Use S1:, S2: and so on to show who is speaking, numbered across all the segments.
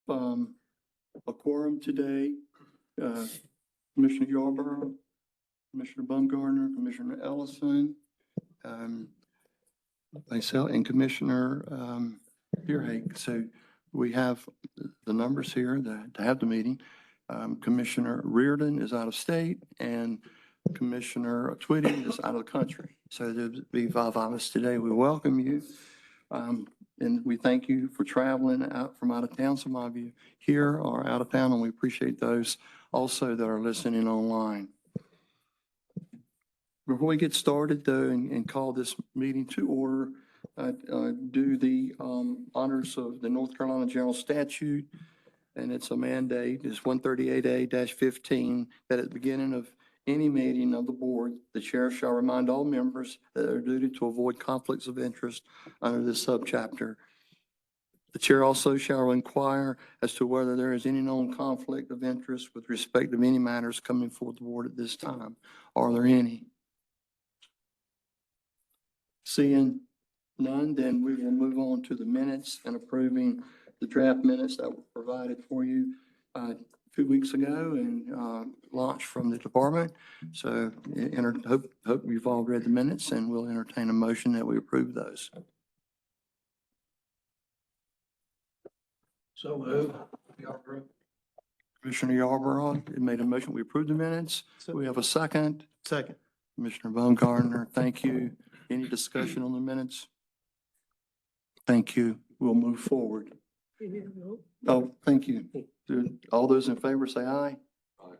S1: a quorum today. Commissioner Yarborough, Commissioner Baumgartner, Commissioner Ellison, myself, and Commissioner Deerhake. So we have the numbers here to have the meeting. Commissioner Reardon is out of state and Commissioner Twitty is out of the country. So there'll be five of us today. We welcome you. And we thank you for traveling out from out of town. Some of you here are out of town, and we appreciate those also that are listening online. Before we get started, though, and call this meeting to order, do the honors of the North Carolina General Statute, and it's a mandate, it's 138A-15, that at the beginning of any meeting of the board, the chair shall remind all members that they are duty to avoid conflicts of interest under this subchapter. The chair also shall inquire as to whether there is any known conflict of interest with respect to any matters coming before the board at this time. Are there any? Seeing none, then we will move on to the minutes and approving the draft minutes that were provided for you 2 weeks ago and launched from the department. So hope you've all read the minutes, and we'll entertain a motion that we approve those.
S2: So moved. Yarborough.
S1: Commissioner Yarborough made a motion. We approve the minutes. We have a second.
S2: Second.
S1: Commissioner Baumgartner, thank you. Any discussion on the minutes? Thank you. We'll move forward. Oh, thank you. All those in favor say aye.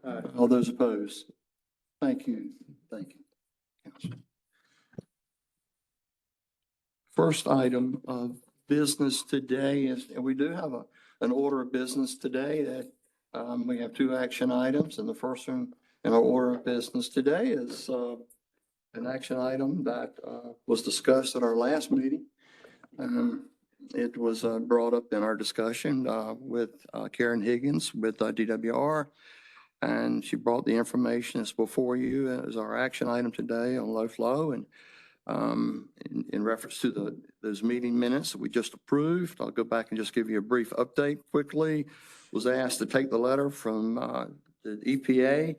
S2: Aye.
S1: All those opposed? Thank you. Thank you, Council. First item of business today is, and we do have an order of business today that we have 2 action items, and the first one in our order of business today is an action item that was discussed at our last meeting. It was brought up in our discussion with Karen Higgins with DWR, and she brought the information that's before you as our action item today on low flow, and in reference to those meeting minutes that we just approved. I'll go back and just give you a brief update quickly. Was asked to take the letter from the EPA,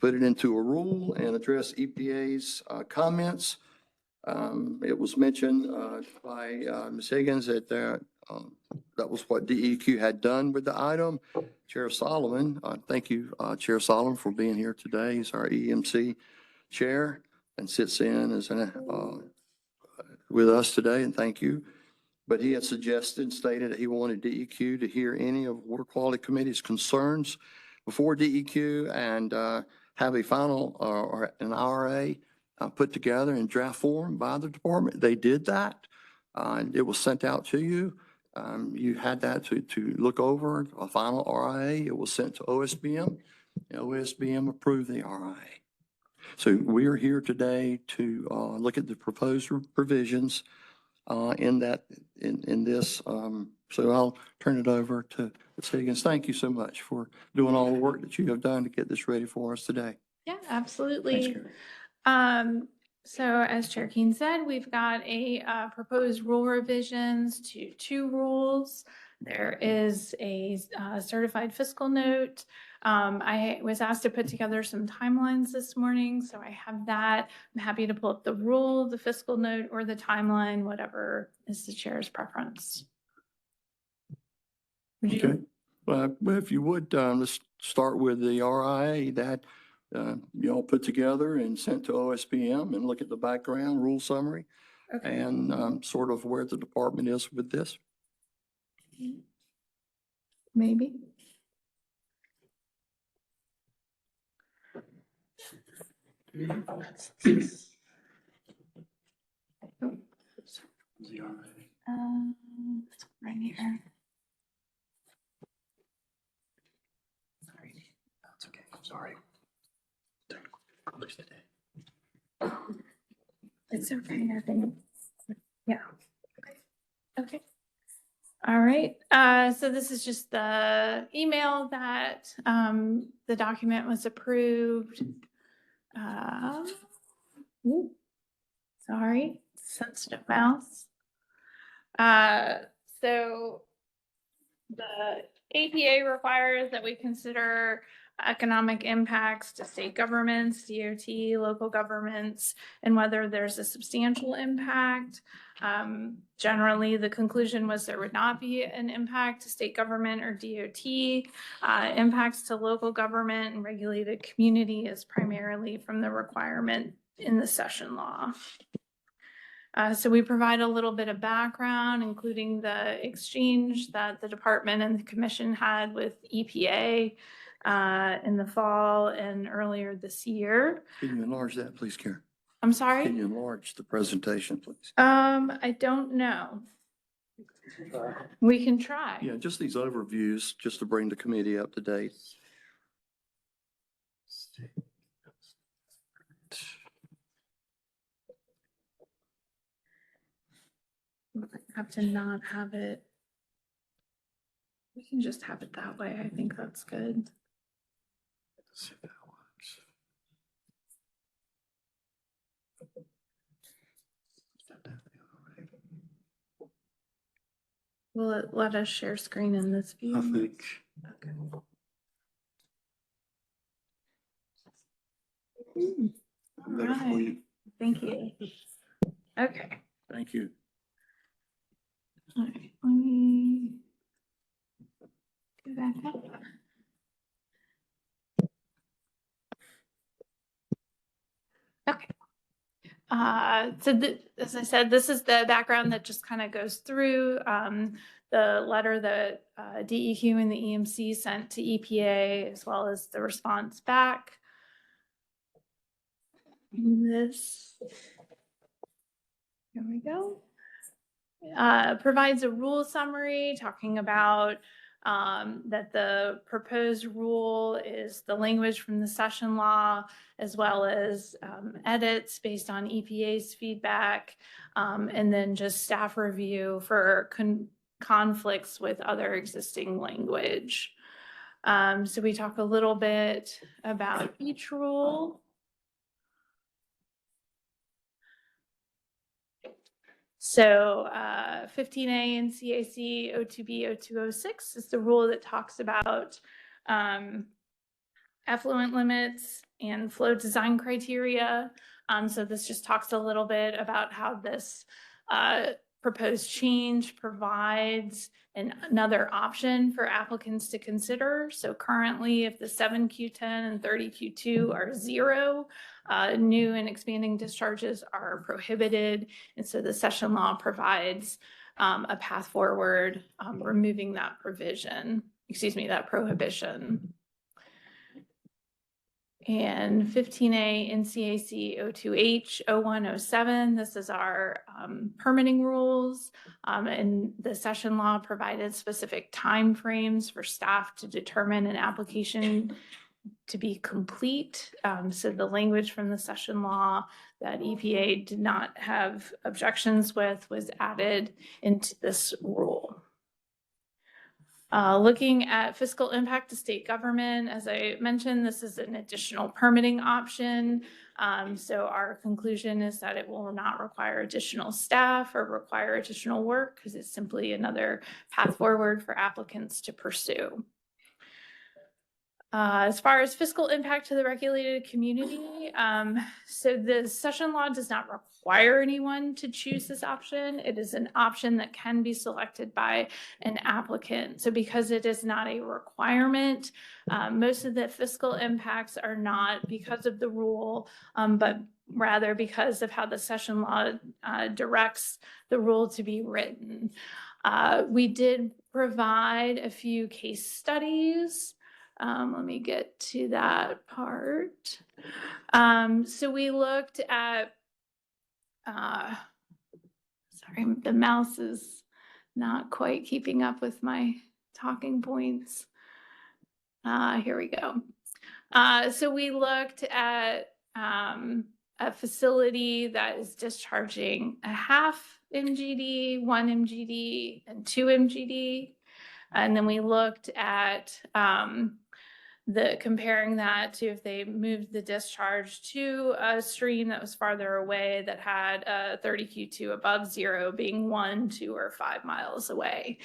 S1: put it into a rule, and address EPA's comments. It was mentioned by Ms. Higgins that that was what DEQ had done with the item. Chair Solomon, thank you, Chair Solomon, for being here today. He's our EMC chair and sits in as with us today, and thank you. But he had suggested and stated that he wanted DEQ to hear any of Water Quality Committee's concerns before DEQ and have a final or an RA put together in draft form by the department. They did that. It was sent out to you. You had that to look over a final RIA. It was sent to OSBM. OSBM approved the RIA. So we are here today to look at the proposed provisions in this. So I'll turn it over to Ms. Higgins. Thank you so much for doing all the work that you have done to get this ready for us today.
S3: Yeah, absolutely.
S1: Thanks,
S3: So as Chair Keene said, we've got a proposed rule revisions to 2 rules. There is a certified fiscal note. I was asked to put together some timelines this morning, so I have that. I'm happy to pull up the rule, the fiscal note, or the timeline, whatever is the chair's preference.
S1: Okay. Well, if you would, let's start with the RIA that you all put together and sent to OSBM, and look at the background rule summary. Okay. And sort of where the department is with this.
S3: Maybe. Right here.
S1: Sorry. That's okay. Sorry.
S3: It's okay, I think. Yeah. Okay. All right. So this is just the email that the document was approved. Sorry, sensitive mouse. So the APA requires that we consider economic impacts to state governments, DOT, local governments, and whether there's a substantial impact. Generally, the conclusion was there would not be an impact to state government or DOT. Impacts to local government and regulated community is primarily from the requirement in the session law. So we provide a little bit of background, including the exchange that the department and the commission had with EPA in the fall and earlier this year.
S1: Can you enlarge that, please, Karen?
S3: I'm sorry?
S1: Can you enlarge the presentation, please?
S3: I don't know. We can try.
S1: Yeah, just these overviews, just to bring the committee up to date.
S3: Have to not have it. We can just have it that way. I think that's good.
S1: See if that works.
S3: Will it let us share screen in this view?
S1: I think.
S3: Okay. All
S1: Better for
S3: right.
S1: you.
S3: Thank you. Okay.
S1: Thank you.
S3: All right. Let me go back up. Okay. As I said, this is the background that just kind of goes through the letter that DEQ and the EMC sent to EPA, as well as the response back. This, here we go. Provides a rule summary talking about that the proposed rule is the language from the session law, as well as edits based on EPA's feedback, and then just staff review for conflicts with other existing language. So we talk a little bit about each rule. So 15A in CAC 02B 0206 is the rule that talks about effluent limits and flow design criteria. So this just talks a little bit about how this proposed change provides another option for applicants to consider. So currently, if the 7Q10 and 30Q2 are 0, new and expanding discharges are prohibited. And so the session law provides a path forward, removing that provision, that prohibition. And 15A in CAC 02H 0107, this is our permitting rules, and the session law provided specific timeframes for staff to determine an application to be complete. So the language from the session law that EPA did not have objections with was added into this rule. Looking at fiscal impact to state government, as I mentioned, this is an additional permitting option. So our conclusion is that it will not require additional staff or require additional work because it's simply another path forward for applicants to pursue. As far as fiscal impact to the regulated community, so the session law does not require anyone to choose this option. It is an option that can be selected by an applicant. So because it is not a requirement, most of the fiscal impacts are not because of the rule, but rather because of how the session law directs the rule to be written. We did provide a few case studies. Let me get to that part. So we looked at, sorry, the mouse is not quite keeping up with my talking points. Here we go. So we looked at a facility that is discharging a half MGD, 1 MGD, and 2 MGD. And then we looked at comparing that to if they moved the discharge to a stream that was farther away that had a 30 Q2 above zero, being 1, 2, or 5 miles away.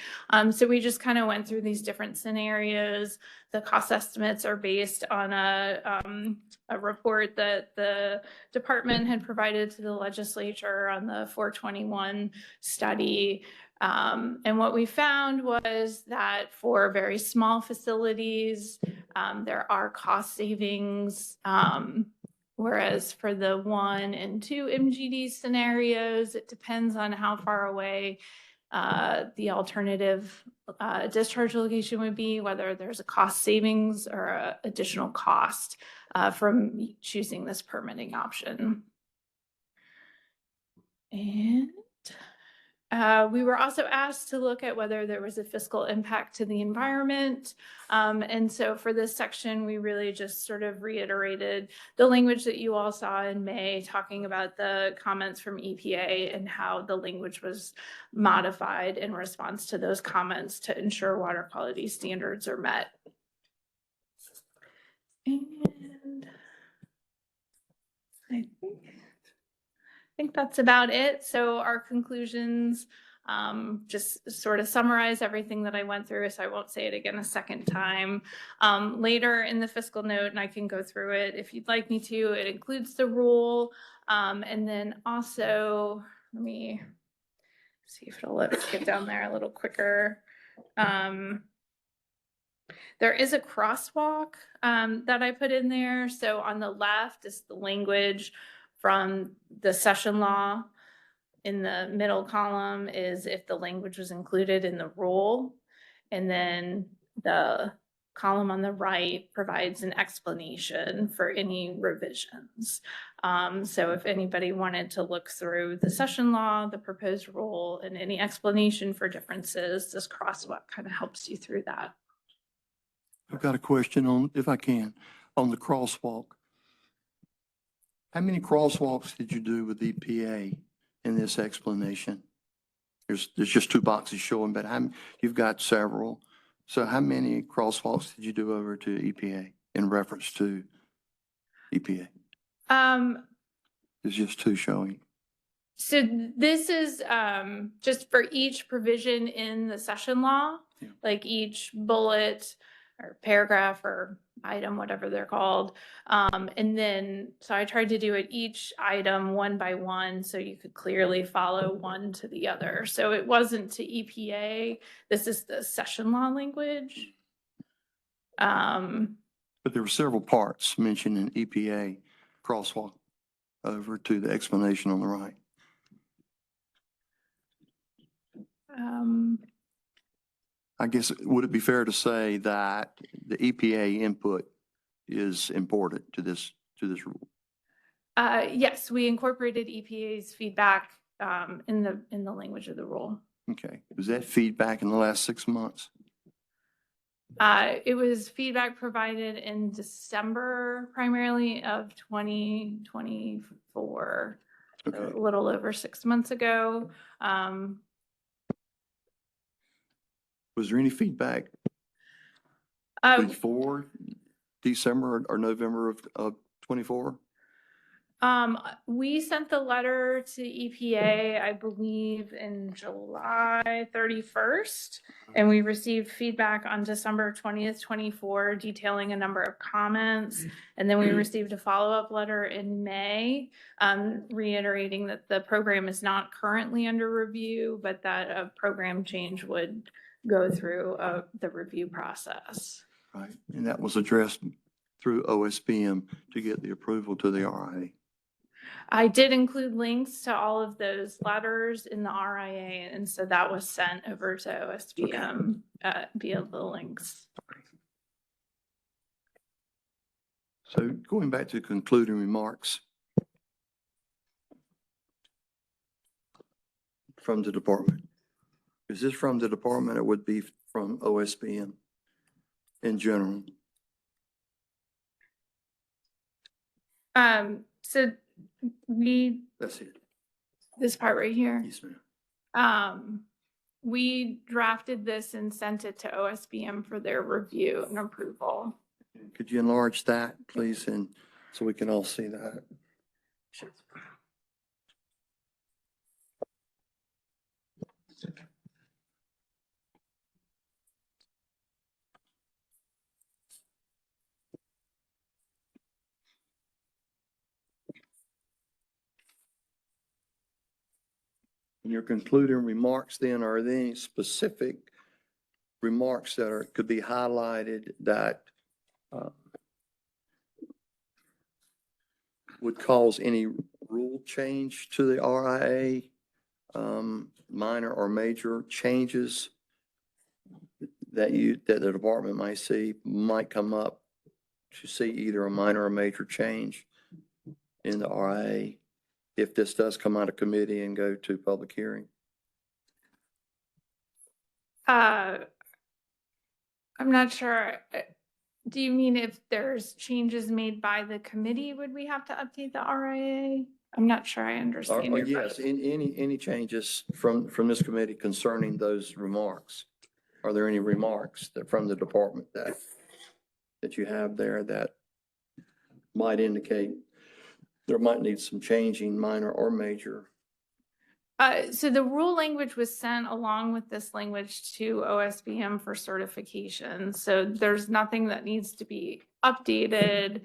S3: So we just kind of went through these different scenarios. The cost estimates are based on a report that the department had provided to the legislature on the 421 study. And what we found was that for very small facilities, there are cost savings, whereas for the 1 and 2 MGD scenarios, it depends on how far away the alternative discharge location would be, whether there's a cost savings or a additional cost from choosing this permitting option. And we were also asked to look at whether there was a fiscal impact to the environment. And so for this section, we really just sort of reiterated the language that you all saw in May, talking about the comments from EPA and how the language was modified in response to those comments to ensure water quality standards are met. And I think that's about it. So our conclusions, just sort of summarize everything that I went through, so I won't say it again a second time. Later in the fiscal note, and I can go through it if you'd like me to, it includes the rule. And then also, let me see if it'll let us get down there a little quicker. There is a crosswalk that I put in there. So on the left is the language from the session law. In the middle column is if the language was included in the rule. And then the column on the right provides an explanation for any revisions. So if anybody wanted to look through the session law, the proposed rule, and any explanation for differences, this crosswalk kind of helps you through that.
S1: I've got a question on, if I can, on the crosswalk. How many crosswalks did you do with EPA in this explanation? There's just 2 boxes showing, but you've got several. So how many crosswalks did you do over to EPA in reference to EPA? There's just 2 showing.
S3: So this is just for each provision in the session law,
S1: Yeah.
S3: like each bullet or paragraph or item, whatever they're called. And then, so I tried to do it each item 1 by 1 so you could clearly follow one to the other. So it wasn't to EPA. This is the session law language.
S1: But there were several parts mentioned in EPA crosswalk over to the explanation on the right. I guess, would it be fair to say that the EPA input is important to this rule?
S3: Yes, we incorporated EPA's feedback in the language of the rule.
S1: Okay. Was that feedback in the last 6 months?
S3: It was feedback provided in December primarily of 2024,
S1: Okay.
S3: so a little over 6 months ago.
S1: Was there any feedback before December or November of 24?
S3: We sent the letter to EPA, I believe, in July 31st, and we received feedback on December 20th, 24, detailing a number of comments. And then we received a follow-up letter in May, reiterating that the program is not currently under review, but that a program change would go through the review process.
S1: Right. And that was addressed through OSPM to get the approval to the RIA.
S3: I did include links to all of those letters in the RIA, and so that was sent over to OSPM via the links.
S1: So going back to concluding remarks from the department. Is this from the department or would be from OSPM in general?
S3: So
S1: That's it.
S3: this part right here,
S1: Yes, ma'am.
S3: we drafted this and sent it to OSPM for their review and approval.
S1: Could you enlarge that, please, and so we can all see that? In your concluding remarks then, are there any specific remarks that could be highlighted that would cause any rule change to the RIA, minor or major changes that the department might come up to see either a minor or major change in the RIA if this does come out of committee and go to public hearing?
S3: I'm not sure. Do you mean if there's changes made by the committee, would we have to update the RIA? I'm not sure I understand your
S1: Yes,
S3: question.
S1: any changes from this committee concerning those remarks? Are there any remarks from the department that you have there that might indicate there might need some changing, minor or major?
S3: So the rule language was sent along with this language to OSBM for certification. So there's nothing that needs to be updated.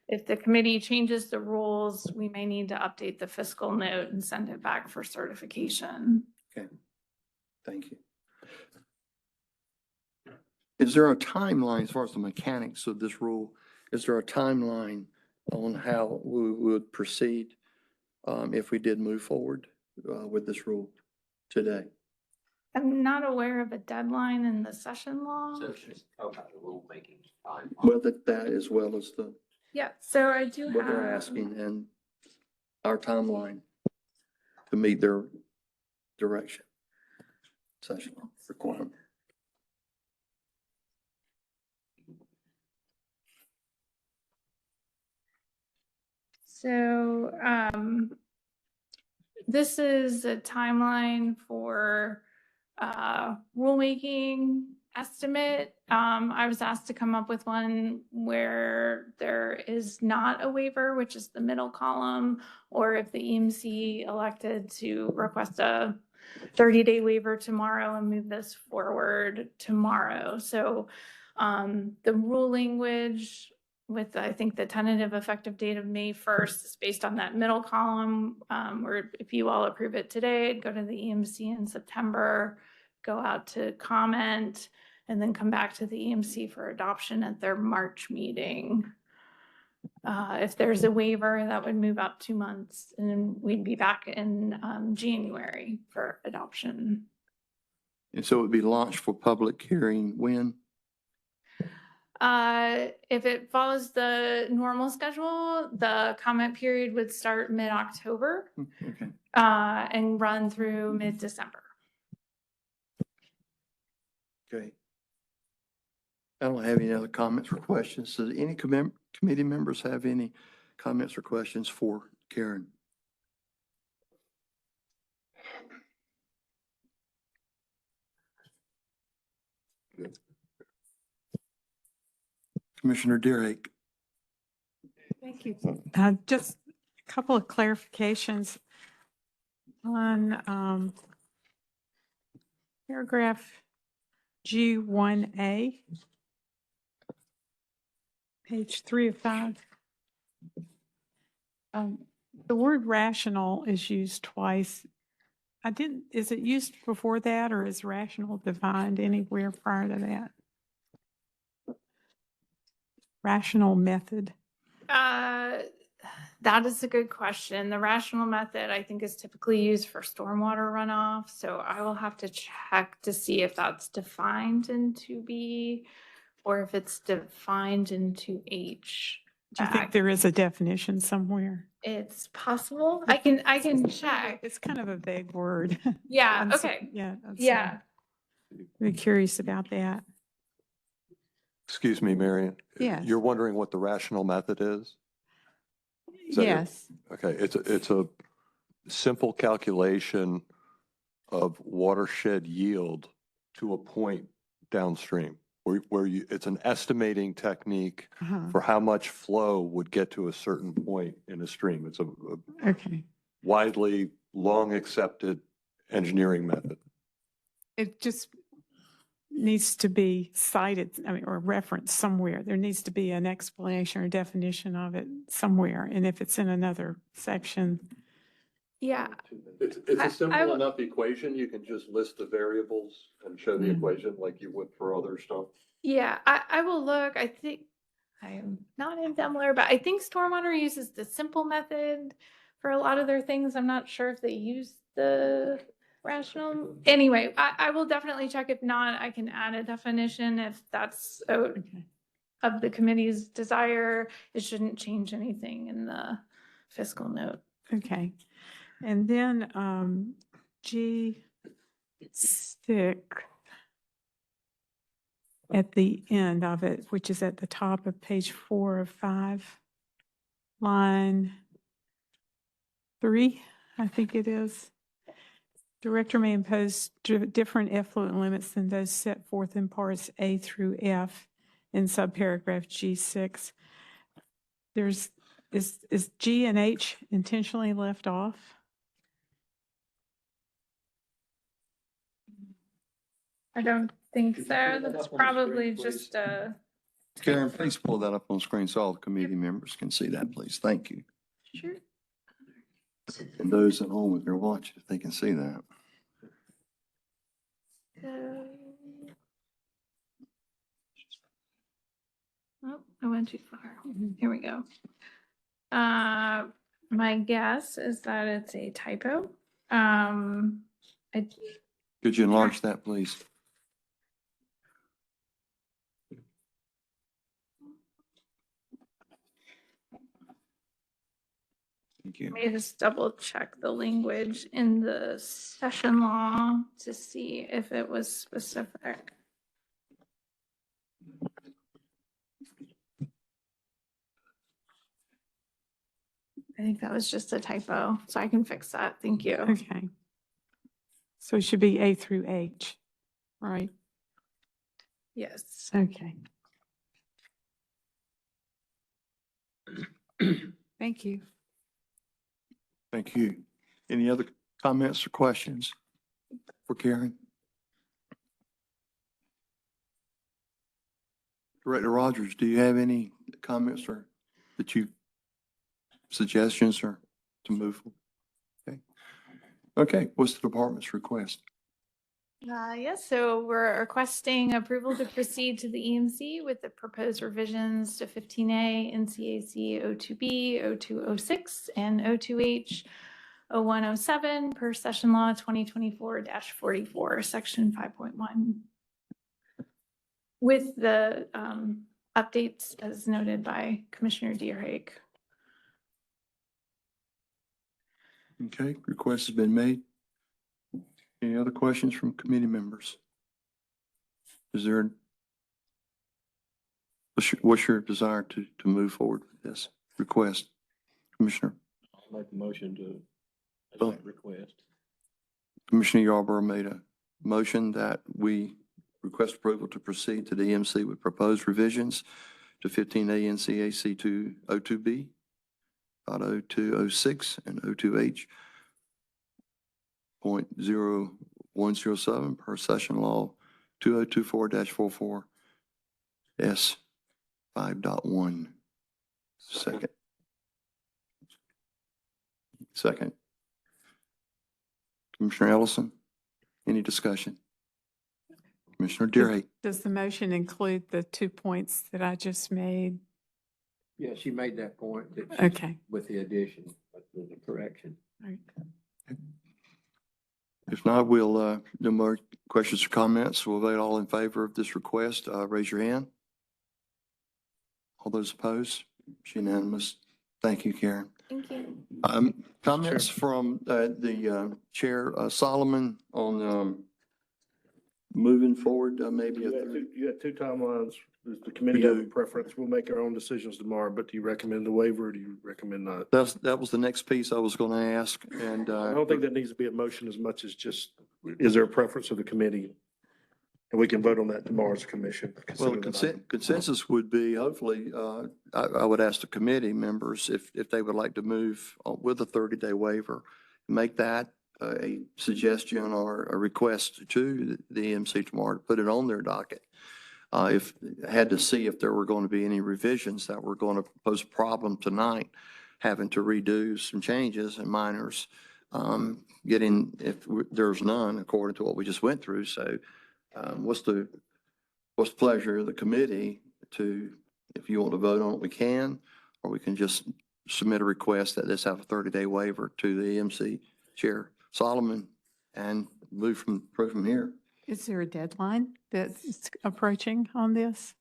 S3: If the committee changes the rules, we may need to update the fiscal note and send it back for certification.
S1: Okay, thank you. Is there a timeline as far as the mechanics of this rule? Is there a timeline on how we would proceed if we did move forward with this rule today?
S3: I'm not aware of a deadline in the session law.
S2: So just about the rulemaking time.
S1: Well, that as well as
S3: Yeah, so I do
S1: what they're
S3: have,
S1: asking and our timeline to meet their direction session requirement.
S3: so this is a timeline for rulemaking estimate. I was asked to come up with one where there is not a waiver, which is the middle column, or if the EMC elected to request a 30-day waiver tomorrow and move this forward tomorrow. So the rule language with, I think, the tentative effective date of May 1st is based on that middle column, where if you all approve it today, it'd go to the EMC in September, go out to comment, and then come back to the EMC for adoption at their March meeting. If there's a waiver, that would move up 2 months, and then we'd be back in January for adoption.
S1: And so it would be launched for public hearing when?
S3: If it follows the normal schedule, the comment period would start mid-October
S1: Okay.
S3: and run through mid-December.
S1: Okay. I don't have any other comments or questions. Does any committee members have any comments or questions for Karen? Commissioner Deerake.
S4: Thank you. Just a couple of clarifications on paragraph G1A, page 3 of 5. The word rational is used twice. Is it used before that, or is rational defined anywhere prior to that? Rational method.
S3: That is a good question. The rational method, I think, is typically used for stormwater runoff. So I will have to check to see if that's defined in 2B or if it's defined in 2H.
S4: Do you think there is a definition somewhere?
S3: It's possible. I can check.
S4: It's kind of a vague word.
S3: Yeah. Okay. Yeah.
S4: Very curious about that.
S5: Excuse me, Marion.
S4: Yes.
S5: You're wondering what the rational method is? Is that
S4: Yes.
S5: Okay, it's a simple calculation of watershed yield to a point downstream. where you, it's an estimating technique
S4: Uh-huh.
S5: for how much flow would get to a certain point in a stream. It's a
S4: Okay.
S5: widely long accepted engineering method.
S4: It just needs to be cited, I mean, or referenced somewhere. There needs to be an explanation or definition of it somewhere. And if it's in another section,
S3: Yeah,
S5: It's
S3: I-
S5: a simple
S3: I will-
S5: enough equation. You can just list the variables and show the
S4: Mm.
S5: equation like you would for other stuff.
S3: yeah, I will look. I think I am not in Demler, but I think Stormwater uses the simple method for a lot of their things. I'm not sure if they use the rational. Anyway, I will definitely check. If not, I can add a definition if that's
S4: okay.
S3: of the committee's desire. It shouldn't change anything in the fiscal note.
S4: Okay. And then G6 at the end of it, which is at the top of page 4 of 5, line 3, I think it is. Director may impose different effluent limits than those set forth in parts A through F in subparagraph G6. Is G and H intentionally left off?
S3: I don't think
S1: Could you
S3: so.
S1: pull that
S3: That's
S1: up on the
S3: probably
S1: screen,
S3: just
S1: Karen, please pull that up on screen so all the committee members can see that, please. Thank you.
S3: sure.
S1: And those at home, if they're watching, if they can see that.
S3: Oh, I went too far. Here we go. My guess is that it's a typo. I
S1: Could you enlarge that, please? Thank you.
S3: may just double check the language in the session law to see if it was specific. I think that was just a typo, so I can fix that. Thank you.
S4: Okay. So it should be A through H, right?
S3: Yes.
S4: Okay. Thank you.
S1: Thank you. Any other comments or questions for Karen? Director Rogers, do you have any comments or suggestions or to move forward? Okay. Okay, what's the department's request?
S3: Yes, so we're requesting approval to proceed to the EMC with the proposed revisions to 15A, NCAC 02B, 0206, and 02H 0107 per session law 2024-44, section 5.1. With the updates as noted by Commissioner Deerhake.
S1: Okay, request has been made. Any other questions from committee members? Is there, what's your desire to move forward with this request? Commissioner?
S6: I'll make a motion to
S1: Oh.
S6: request.
S1: Commissioner Yarborough made a motion that we request approval to proceed to the EMC with proposed revisions to 15A NCAC 02B, 0206, and 02H .0107 per session law 2024-44 S 5.1. Second. Commissioner Ellison, any discussion? Commissioner Deerhake?
S4: Does the motion include the 2 points that I just made?
S6: Yeah, she made that point that she-
S4: Okay.
S6: with the addition, with the correction.
S4: All right.
S1: If not, we'll, no more questions or comments. We'll vote all in favor of this request. Raise your hand. All those opposed? It's unanimous. Thank you, Karen.
S3: Thank you.
S1: Comments from the Chair Solomon on moving forward, maybe a third.
S7: You got two timelines. Does the committee have a preference? We'll make our own decisions tomorrow, but do you recommend the waiver or do you recommend not?
S1: That was the next piece I was going to ask, and
S7: I don't think that needs to be a motion as much as just, is there a preference of the committee? And we can vote on that tomorrow as a commission.
S1: Well,
S7: Consider
S1: the
S7: that item.
S1: consensus would be, hopefully, I would ask the committee members if they would like to move with a 30-day waiver, make that a suggestion or a request to the EMC tomorrow to put it on their docket. If, had to see if there were going to be any revisions that were going to pose a problem tonight, having to redo some changes and minors, getting, if there's none, according to what we just went through. So what's the pleasure of the committee to, if you want to vote on it, we can, or we can just submit a request that this have a 30-day waiver to the EMC Chair Solomon and move from here.
S4: Is there a deadline that's approaching on this?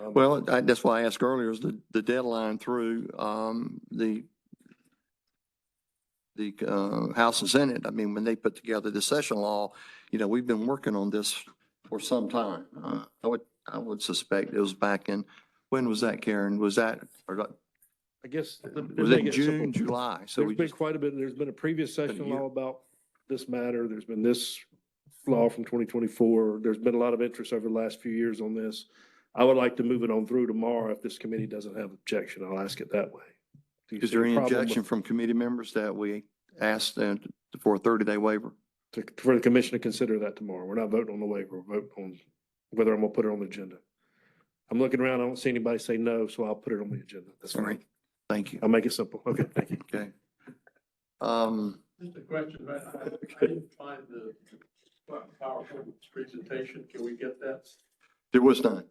S1: Well, that's why I asked earlier, is the deadline through the House and Senate. I mean, when they put together the session law, we've been working on this for some time. I would suspect it was back in, when was that, Karen? Was that,
S7: I guess.
S1: was it June, July? So
S7: There's
S1: we
S7: been
S1: just,
S7: quite a bit, there's been a previous session
S1: year.
S7: law about this matter. There's been this law from 2024. There's been a lot of interest over the last few years on this. I would like to move it on through tomorrow if this committee doesn't have objection. I'll ask it that way. Do you
S1: is
S7: see
S1: there
S7: a
S1: any
S7: problem with-
S1: objection from committee members that we asked for a 30-day waiver?
S7: For the commission to consider that tomorrow? We're not voting on the waiver. We're voting on whether I'm gonna put it on the agenda. I'm looking around. I don't see anybody say no, so I'll put it on the agenda. That's
S1: All right.
S7: fine.
S1: Thank you.
S7: I'll make it simple. Okay, thank you.
S1: Okay.
S8: Just a question, I didn't find the PowerPoint presentation, can we get that?
S1: There was none.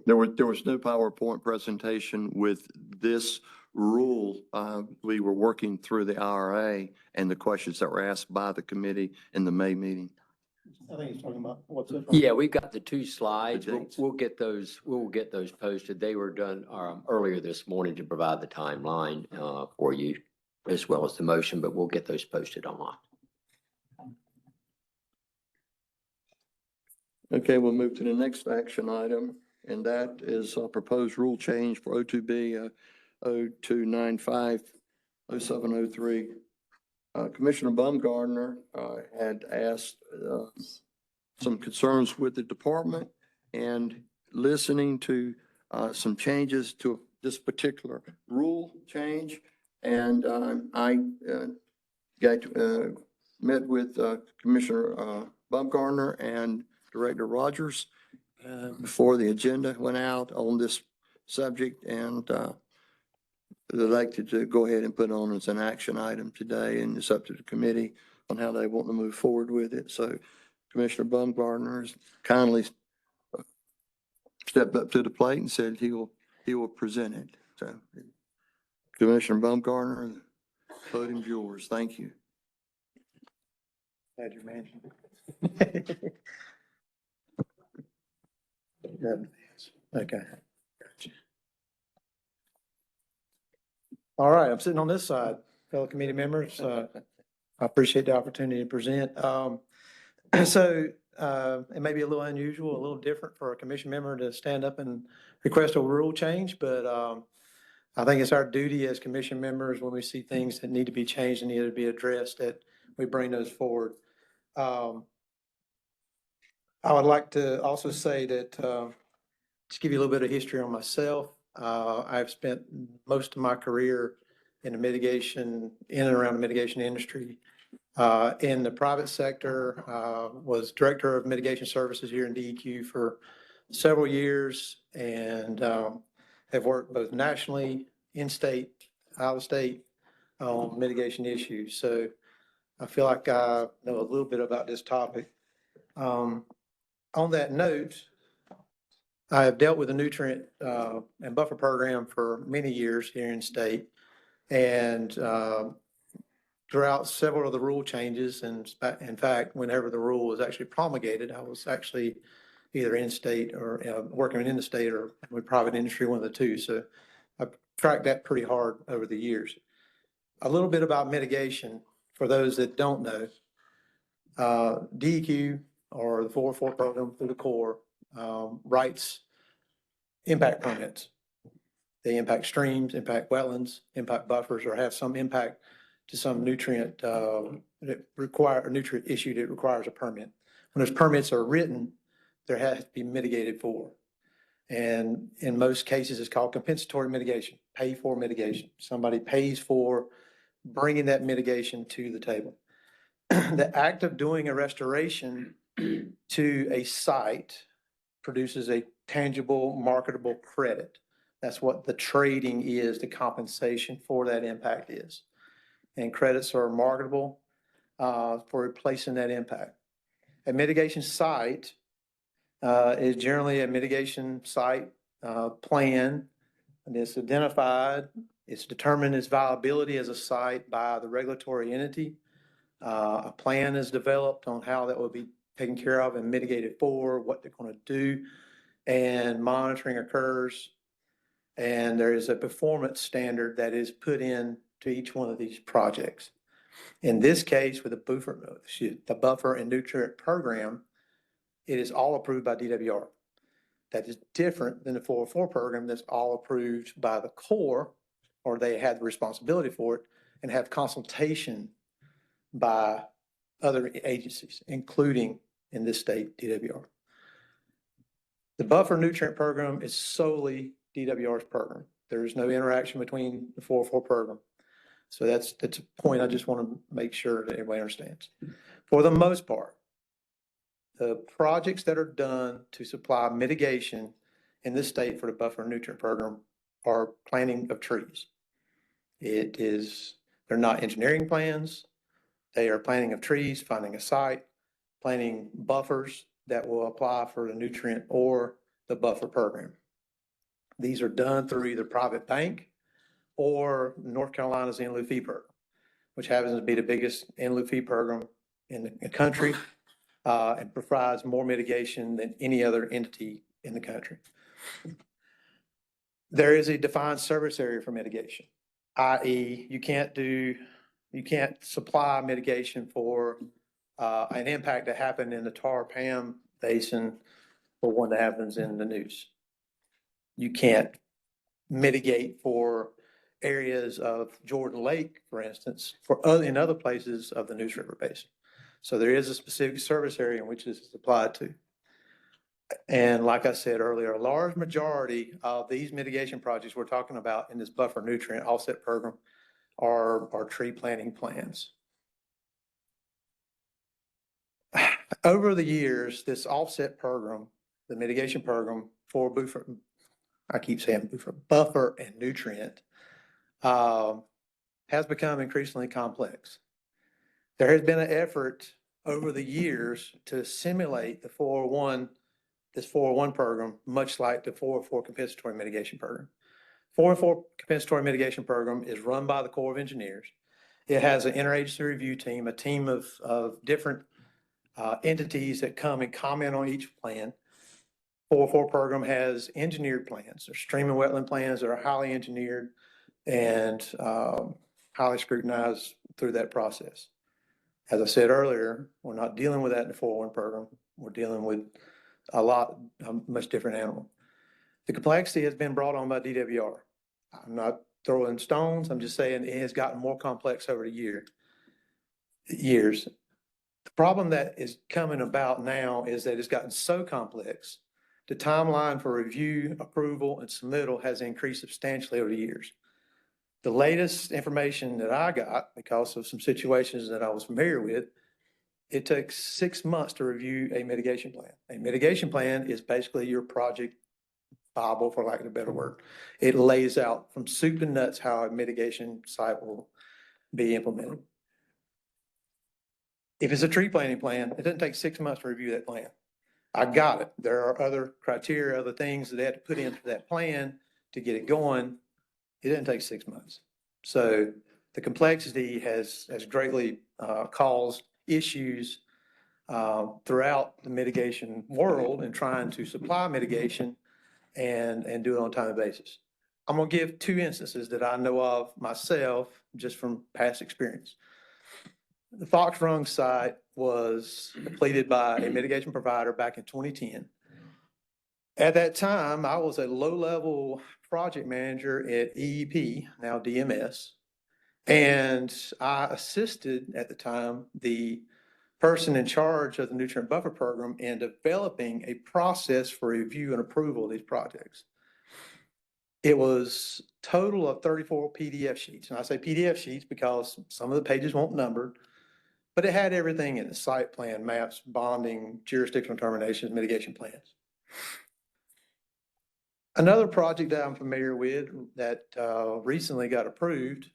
S1: There was no PowerPoint presentation with this rule. We were working through the IRA and the questions that were asked by the committee in the May meeting.
S9: I think he's talking about what's it.
S2: Yeah, we've got the two slides.
S1: The
S2: We'll,
S1: dates.
S2: we'll get those, we'll get those posted. They were done, earlier this morning to provide the timeline, for you as well as the motion, but we'll get those posted online.
S1: Okay, we'll move to the next action item, and that is a proposed rule change for O2B 0295 0703. Commissioner Baumgartner had asked some concerns with the department, and listening to some changes to this particular rule change. And I met with Commissioner Baumgartner and Director Rogers before the agenda went out on this subject, and they'd like to go ahead and put it on as an action item today, and it's up to the committee on how they want to move forward with it. So Commissioner Baumgartner has kindly stepped up to the plate and said he will present it. So Commissioner Baumgartner, the podium's yours. Thank you.
S9: Had your mansion. Okay. Gotcha. All right, I'm sitting on this side, fellow committee members. I appreciate the opportunity to present. So it may be a little unusual, a little different for a commission member to stand up and request a rule change, but I think it's our duty as commission members when we see things that need to be changed and need to be addressed that we bring those forward. I would like to also say that, just give you a little bit of history on myself. I've spent most of my career in the mitigation, in and around the mitigation industry. In the private sector, was director of mitigation services here in DEQ for several years, and have worked both nationally, in-state, out of state on mitigation issues. So I feel like I know a little bit about this topic. On that note, I have dealt with the nutrient and buffer program for many years here in state, and throughout several of the rule changes, and in fact, whenever the rule was actually promulgated, I was actually either in state or working in the state or with private industry, one of the two. So I've tracked that pretty hard over the years. A little bit about mitigation for those that don't know. DEQ, or the 404 program through the Corps, writes impact permits. They impact streams, impact wetlands, impact buffers, or have some impact to some nutrient that nutrient issue that requires a permit. when those permits are written, there has to be mitigated for. And in most cases, it's called compensatory mitigation, pay for mitigation. Somebody pays for bringing that mitigation to the table. The act of doing a restoration to a site produces a tangible, marketable credit. That's what the trading is, the compensation for that impact is. And credits are marketable for replacing that impact. A mitigation site is generally a mitigation site plan, and it's identified, it's determined its viability as a site by the regulatory entity. A plan is developed on how that will be taken care of and mitigated for, what they're going to do, and monitoring occurs. And there is a performance standard that is put in to each one of these projects. In this case, with the buffer and nutrient program, it is all approved by DWR. That is different than the 404 program that's all approved by the Corps, or they have the responsibility for it and have consultation by other agencies, including in this state, DWR. The buffer nutrient program is solely DWR's program. There is no interaction between the 404 program. So that's a point I just want to make sure that everybody understands. For the most part, the projects that are done to supply mitigation in this state for the buffer nutrient program are planting of trees. They're not engineering plans. They are planting of trees, finding a site, planting buffers that will apply for the nutrient or the buffer program. These are done through either private bank or North Carolina's in lieu fee program, which happens to be the biggest in lieu fee program in the country, and provides more mitigation than any other entity in the country. There is a defined service area for mitigation, i.e. you can't supply mitigation for an impact that happened in the Tar-Pam Basin or one that happens in the news. You can't mitigate for areas of Jordan Lake, for instance, in other places of the Neuse River Basin. So there is a specific service area in which this is applied to. And like I said earlier, a large majority of these mitigation projects we're talking about in this buffer nutrient offset program are tree planting plans. Over the years, this offset program, the mitigation program for buffer, I keep saying buffer and nutrient, has become increasingly complex. There has been an effort over the years to simulate this 401 program, much like the 404 compensatory mitigation program. 404 compensatory mitigation program is run by the Corps of Engineers. It has an interagency review team, a team of different entities that come and comment on each plan. 404 program has engineered plans. There's stream and wetland plans that are highly engineered and highly scrutinized through that process. As I said earlier, we're not dealing with that in the 401 program. We're dealing with a much different animal. The complexity has been brought on by DWR. I'm not throwing stones. I'm just saying it has gotten more complex over the years. The problem that is coming about now is that it's gotten so complex. The timeline for review, approval, and submittal has increased substantially over the years. The latest information that I got, because of some situations that I was familiar with, it takes 6 months to review a mitigation plan. A mitigation plan is basically your project Bible, for lack of a better word. It lays out from soup to nuts how a mitigation site will be implemented. If it's a tree planting plan, it doesn't take 6 months to review that plan. I got it. There are other criteria, other things that they have to put into that plan to get it going. It doesn't take 6 months. So the complexity has greatly caused issues throughout the mitigation world and trying to supply mitigation and do it on a timely basis. I'm going to give 2 instances that I know of myself, just from past experience. The Fox Run site was completed by a mitigation provider back in 2010. At that time, I was a low-level project manager at EEP, now DMS, and I assisted at the time the person in charge of the nutrient buffer program in developing a process for review and approval of these projects. It was total of 34 PDF sheets. And I say PDF sheets because some of the pages weren't numbered, but it had everything in the site plan, maps, bonding, jurisdictional determinations, mitigation plans. Another project that I'm familiar with that recently got approved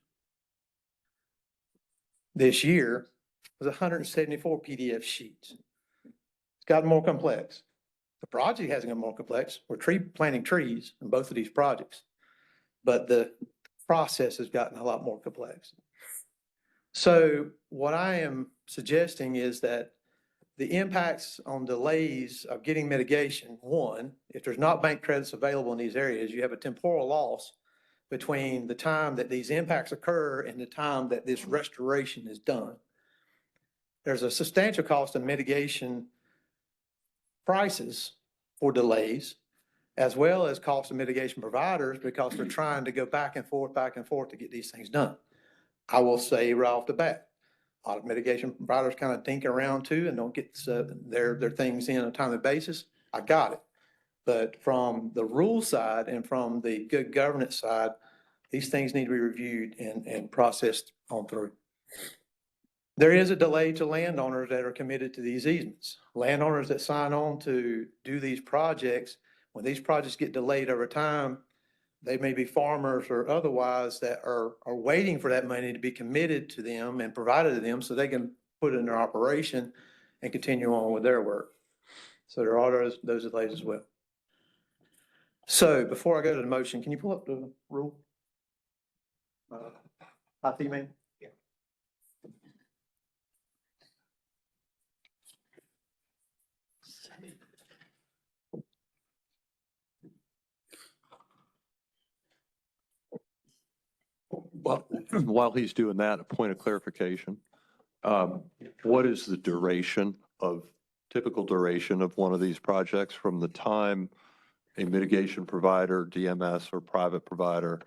S9: this year was 174 PDF sheets. It's gotten more complex. The project hasn't gotten more complex. We're planting trees in both of these projects, but the process has gotten a lot more complex. So what I am suggesting is that the impacts on delays of getting mitigation, one, if there's not bank credits available in these areas, you have a temporal loss between the time that these impacts occur and the time that this restoration is done. There's a substantial cost of mitigation prices for delays, as well as cost of mitigation providers because they're trying to go back and forth to get these things done. I will say right off the bat, a lot of mitigation providers kind of dink around too and don't get their things in on a timely basis. I got it. But from the rule side and from the good governance side, these things need to be reviewed and processed on through. There is a delay to landowners that are committed to these easements. Landowners that sign on to do these projects, when these projects get delayed over time, they may be farmers or otherwise that are waiting for that money to be committed to them and provided to them so they can put it in their operation and continue on with their work. So there are those delays as well. So before I go to the motion, can you pull up the rule? Hi, man.
S5: Well, while he's doing that, a point of clarification. What is the typical duration of one of these projects from the time a mitigation provider, DMS or private provider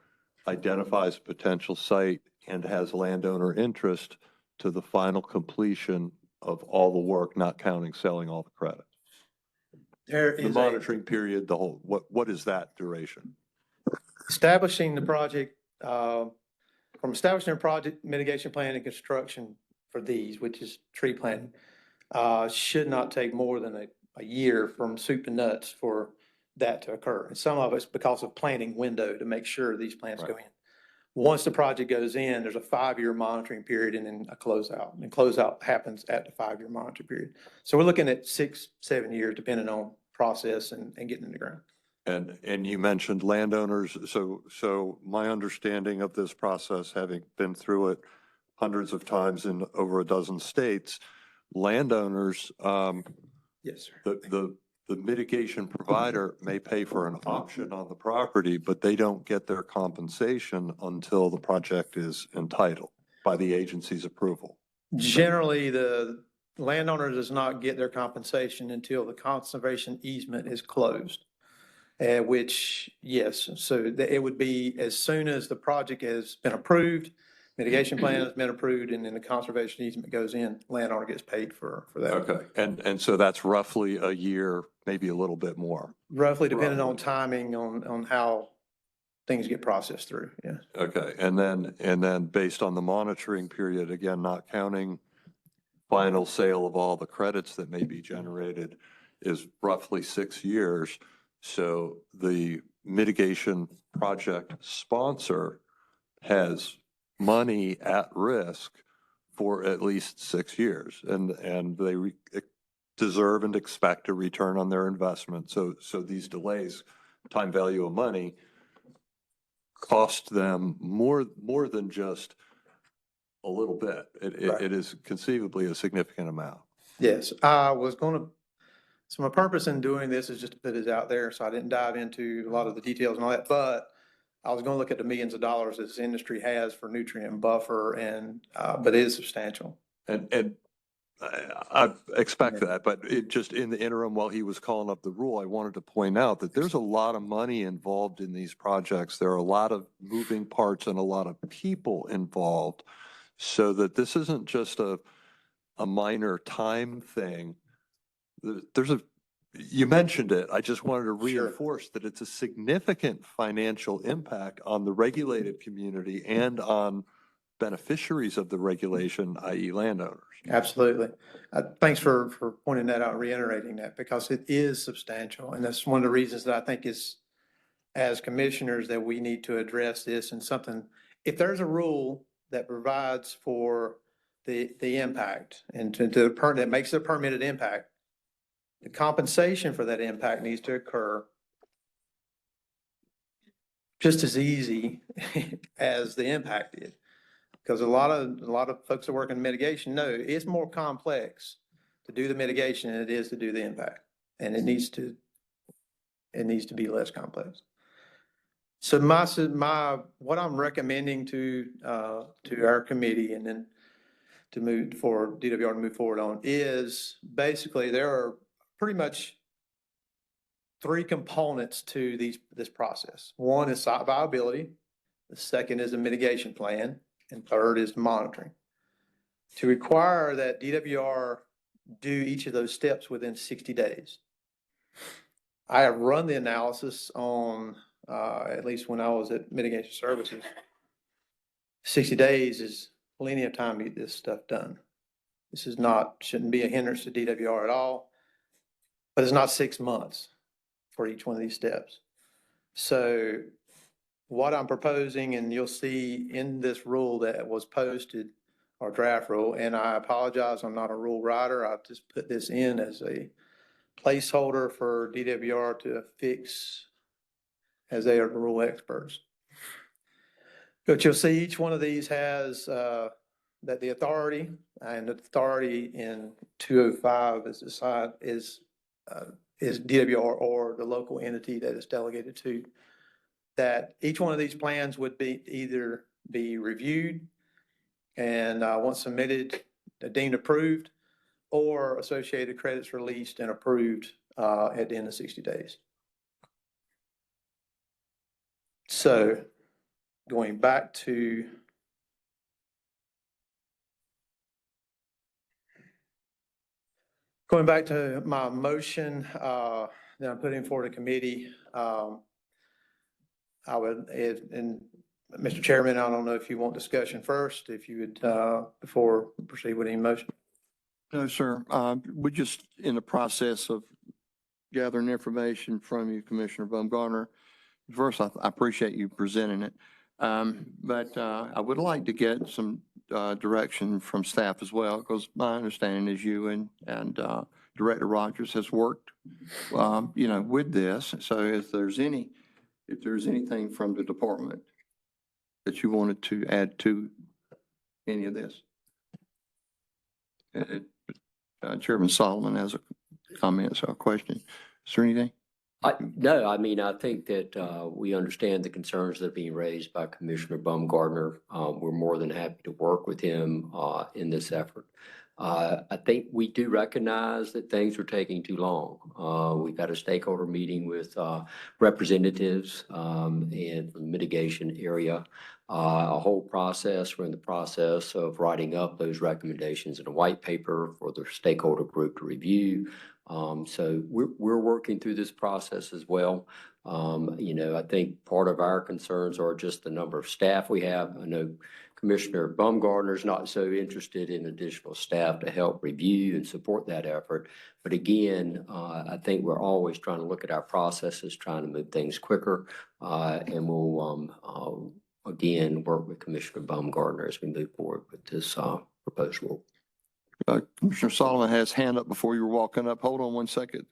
S5: identifies a potential site and has landowner interest to the final completion of all the work, not counting selling all the credit?
S9: There
S5: The
S9: is
S5: monitoring period, the whole, what is that duration?
S9: establishing the project, from establishing a project mitigation plan and construction for these, which is tree planting, should not take more than a year from soup to nuts for that to occur. And some of it's because of planting window to make sure these plants go in. Once the project goes in, there's a 5-year monitoring period and then a closeout. And closeout happens at the 5-year monitoring period. So we're looking at 6-7 years, depending on process and getting in the ground.
S5: And you mentioned landowners. So my understanding of this process, having been through it hundreds of times in over a dozen states, landowners,
S9: Yes, sir.
S5: the mitigation provider may pay for an option on the property, but they don't get their compensation until the project is entitled by the agency's approval.
S9: Generally, the landowner does not get their compensation until the conservation easement is closed. Which, yes, so it would be as soon as the project has been approved, mitigation plan has been approved, and then the conservation easement goes in, landowner gets paid for that.
S5: Okay, and so that's roughly a year, maybe a little bit more.
S9: Roughly, depending on timing, on how things get processed through, yeah.
S5: Okay, and then based on the monitoring period, again, not counting final sale of all the credits that may be generated, is roughly 6 years. So the mitigation project sponsor has money at risk for at least 6 years, and they deserve and expect a return on their investment. So these delays, time value of money, cost them more than just a little bit. It is conceivably a significant amount.
S9: Yes, I was going to, so my purpose in doing this is just to put it out there, so I didn't dive into a lot of the details and all that, but I was going to look at the millions of dollars this industry has for nutrient buffer but it is substantial.
S5: And I expect that, but it just in the interim, while he was calling up the rule, I wanted to point out that there's a lot of money involved in these projects. There are a lot of moving parts and a lot of people involved, so that this isn't just a a minor time thing. You mentioned it. I just wanted to
S9: Sure.
S5: reinforce that it's a significant financial impact on the regulated community and on beneficiaries of the regulation, i.e. landowners.
S9: Absolutely. Thanks for pointing that out, reiterating that, because it is substantial. And that's one of the reasons that I think is, as commissioners, that we need to address this and something, if there's a rule that provides for the impact and that makes it a permitted impact, the compensation for that impact needs to occur just as easy as the impact did. Because a lot of folks that work in mitigation know it's more complex to do the mitigation than it is to do the impact. And it needs to be less complex. So what I'm recommending to our committee and then to move for DWR to move forward on is basically there are pretty much three components to this process. One is site viability. The second is a mitigation plan. And third is monitoring. To require that DWR do each of those steps within 60 days. I have run the analysis on, at least when I was at Mitigation Services, 60 days is plenty of time to get this stuff done. This shouldn't be a hindrance to DWR at all, but it's not 6 months for each one of these steps. So what I'm proposing, and you'll see in this rule that was posted, or draft rule, and I apologize, I'm not a rule writer. I've just put this in as a placeholder for DWR to fix as they are the rule experts. But you'll see each one of these has that the authority, and the authority in 205 is DWR or the local entity that is delegated to. That each one of these plans would either be reviewed and once submitted, deemed approved, or associated credits released and approved at the end of 60 days. So going back to my motion that I'm putting forward to committee, I would, and Mr. Chairman, I don't know if you want discussion first, if you would, before we proceed with any motion.
S1: No, sir. We're just in the process of gathering information from you, Commissioner Baumgartner. First, I appreciate you presenting it. But I would like to get some direction from staff as well, because my understanding is you and Director Rogers has worked, with this. So if there's anything from the department that you wanted to add to any of this. Chairman Solomon has a comment, so a question. Is there anything?
S2: No, I mean, I think that we understand the concerns that are being raised by Commissioner Baumgartner. We're more than happy to work with him in this effort. I think we do recognize that things are taking too long. We've had a stakeholder meeting with representatives and the mitigation area. A whole process. We're in the process of writing up those recommendations in a white paper for the stakeholder group to review. So we're working through this process as well. I think part of our concerns are just the number of staff we have. I know Commissioner Baumgartner is not so interested in additional staff to help review and support that effort. But again, I think we're always trying to look at our processes, trying to move things quicker. And we'll, again, work with Commissioner Baumgartner as we move forward with this proposed rule.
S1: Commissioner Solomon has hand up before you were walking up. Hold on one second,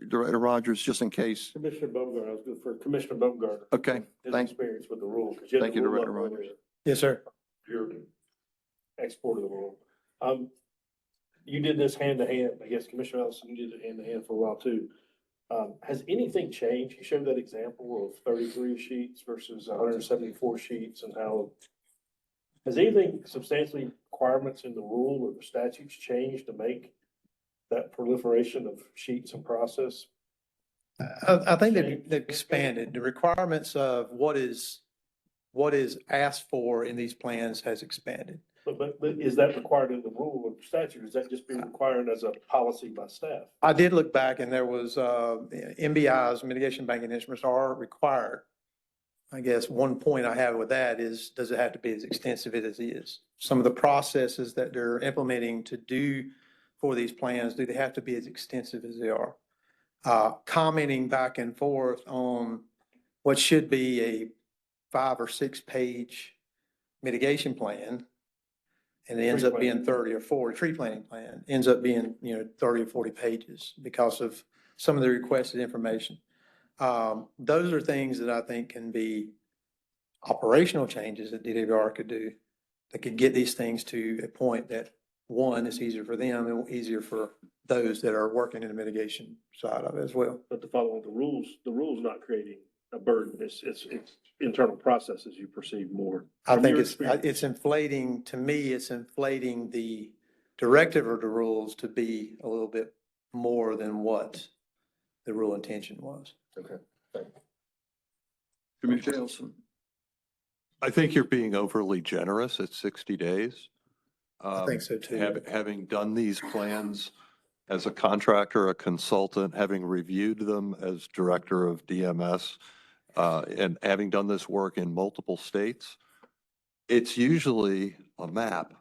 S1: Director Rogers, just in case.
S7: Commissioner Baumgartner, I was good for Commissioner Baumgartner.
S1: Okay,
S7: His
S1: thank
S7: experience with the rule.
S1: Thank you, Director Rogers.
S9: Yes, sir.
S7: You're the export of the rule. You did this hand to hand. I guess Commissioner Ellison, you did it hand to hand for a while too. Has anything changed? You showed that example of 33 sheets versus 174 sheets and how, has anything substantially requirements in the rule or the statutes changed to make that proliferation of sheets and process?
S9: I think they've expanded. The requirements of what is asked for in these plans has expanded.
S7: But is that required in the rule or statute? Is that just being required as a policy by staff?
S9: I did look back and there was, MBIs, mitigation banking instruments are required. I guess one point I have with that is, does it have to be as extensive as it is? Some of the processes that they're implementing to do for these plans, do they have to be as extensive as they are? Commenting back and forth on what should be a 5 or 6 page mitigation plan. And it ends
S7: Tree
S9: up being 30 or 40, tree planting plan, ends up being, 30 or 40 pages because of some of the requested information. Those are things that I think can be operational changes that DWR could do that could get these things to a point that, one, is easier for them and easier for those that are working in the mitigation side of it as well.
S7: But to follow the rules not creating a burden. It's internal processes you perceive more.
S9: I
S7: From
S9: think
S7: your
S9: it's
S7: experience.
S9: inflating, to me, it's inflating the directive or the rules to be a little bit more than what the rule intention was.
S1: Commissioner Ellison.
S5: I think you're being overly generous at 60 days.
S9: I think so too.
S5: Having done these plans as a contractor, a consultant, having reviewed them as director of DMS, and having done this work in multiple states, it's usually a map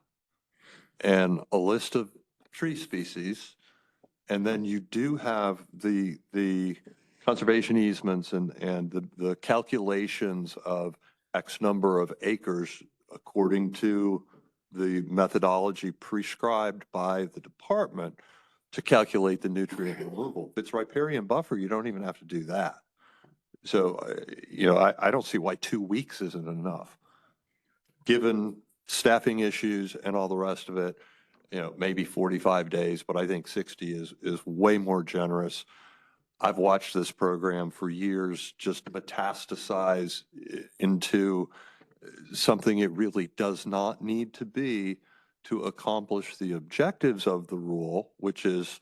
S5: and a list of tree species. And then you do have the conservation easements and the calculations of X number of acres according to the methodology prescribed by the department to calculate the nutrient removal. If it's riparian buffer, you don't even have to do that. So, I don't see why 2 weeks isn't enough. Given staffing issues and all the rest of it, maybe 45 days, but I think 60 is way more generous. I've watched this program for years just metastasize into something it really does not need to be to accomplish the objectives of the rule, which is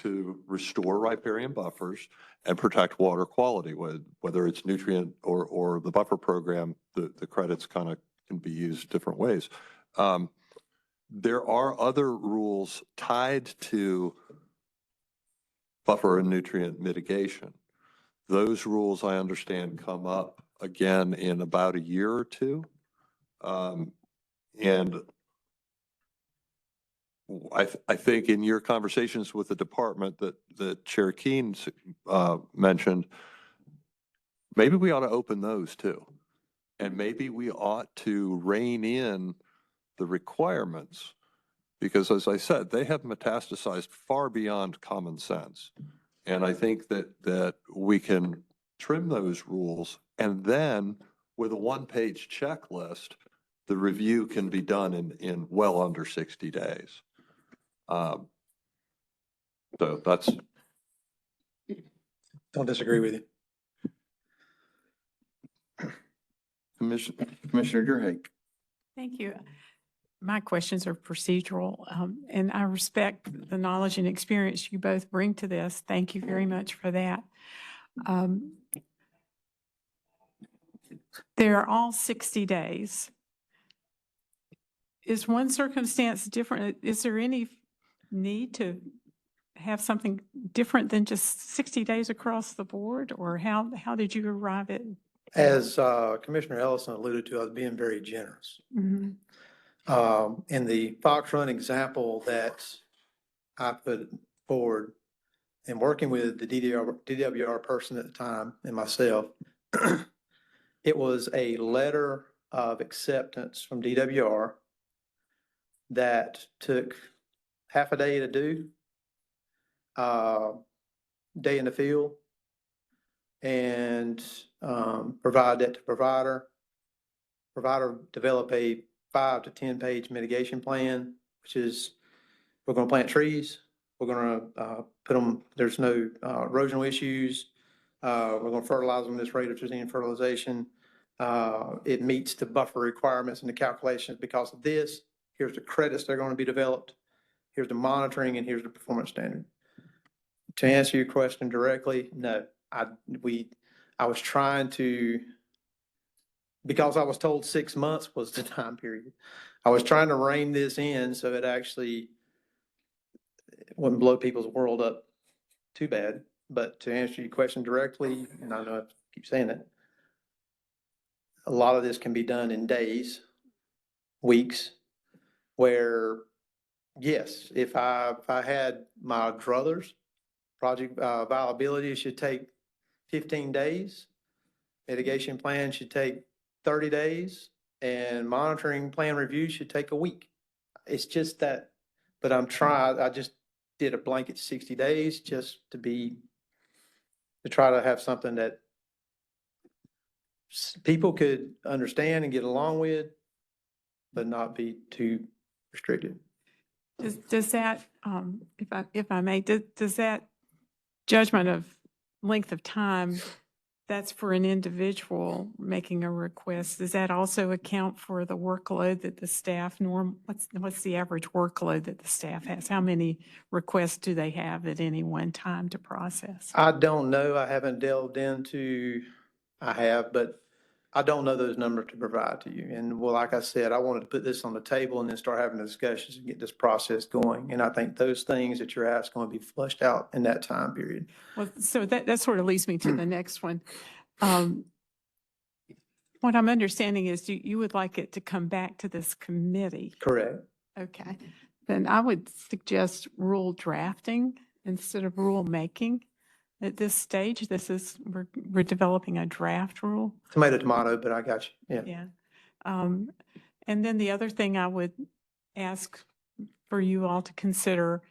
S5: to restore riparian buffers and protect water quality, whether it's nutrient or the buffer program, the credits kind of can be used different ways. There are other rules tied to buffer and nutrient mitigation. Those rules, I understand, come up again in about a year or two. And I think in your conversations with the department that Chair Keen mentioned, maybe we ought to open those too. And maybe we ought to rein in the requirements because, as I said, they have metastasized far beyond common sense. And I think that we can trim those rules and then with a one-page checklist, the review can be done in well under 60 days. So that's.
S9: Don't disagree with you.
S1: Commissioner Durhake.
S4: Thank you. My questions are procedural, and I respect the knowledge and experience you both bring to this. Thank you very much for that. They're all 60 days. Is one circumstance different? Is there any need to have something different than just 60 days across the board, or how did you arrive at?
S9: As Commissioner Ellison alluded to, I was being very generous.
S4: Mhm.
S9: In the Fox Run example that I put forward and working with the DWR person at the time and myself, it was a letter of acceptance from DWR that took half a day to do, day in the field, and provide that to provider. Provider develop a 5 to 10 page mitigation plan, which is we're going to plant trees. We're going to put them, there's no erosional issues. We're going to fertilize them this rate if there's any fertilization. It meets the buffer requirements and the calculations because of this. Here's the credits that are going to be developed. Here's the monitoring and here's the performance standard. To answer your question directly, no, I was trying to, because I was told 6 months was the time period. I was trying to rein this in so it actually wouldn't blow people's world up too bad. But to answer your question directly, and I know I keep saying it, a lot of this can be done in days, weeks, where, yes, if I had my druthers, project viability should take 15 days. Mitigation plan should take 30 days, and monitoring plan review should take a week. It's just that, but I just did a blanket 60 days just to try to have something that people could understand and get along with, but not be too restricted.
S4: Does that, if I may, does that judgment of length of time, that's for an individual making a request, does that also account for the workload that the staff what's the average workload that the staff has? How many requests do they have at any one time to process?
S9: I don't know. I haven't delved I have, but I don't know those numbers to provide to you. And well, like I said, I wanted to put this on the table and then start having the discussions and get this process going. And I think those things that you're asking will be flushed out in that time period.
S4: Well, so that sort of leads me to the next one. What I'm understanding is you would like it to come back to this committee.
S9: Correct.
S4: Okay, then I would suggest rule drafting instead of rule making. At this stage, we're developing a draft rule.
S9: Tomato, tomato, but I got you. Yeah.
S4: Yeah. And then the other thing I would ask for you all to consider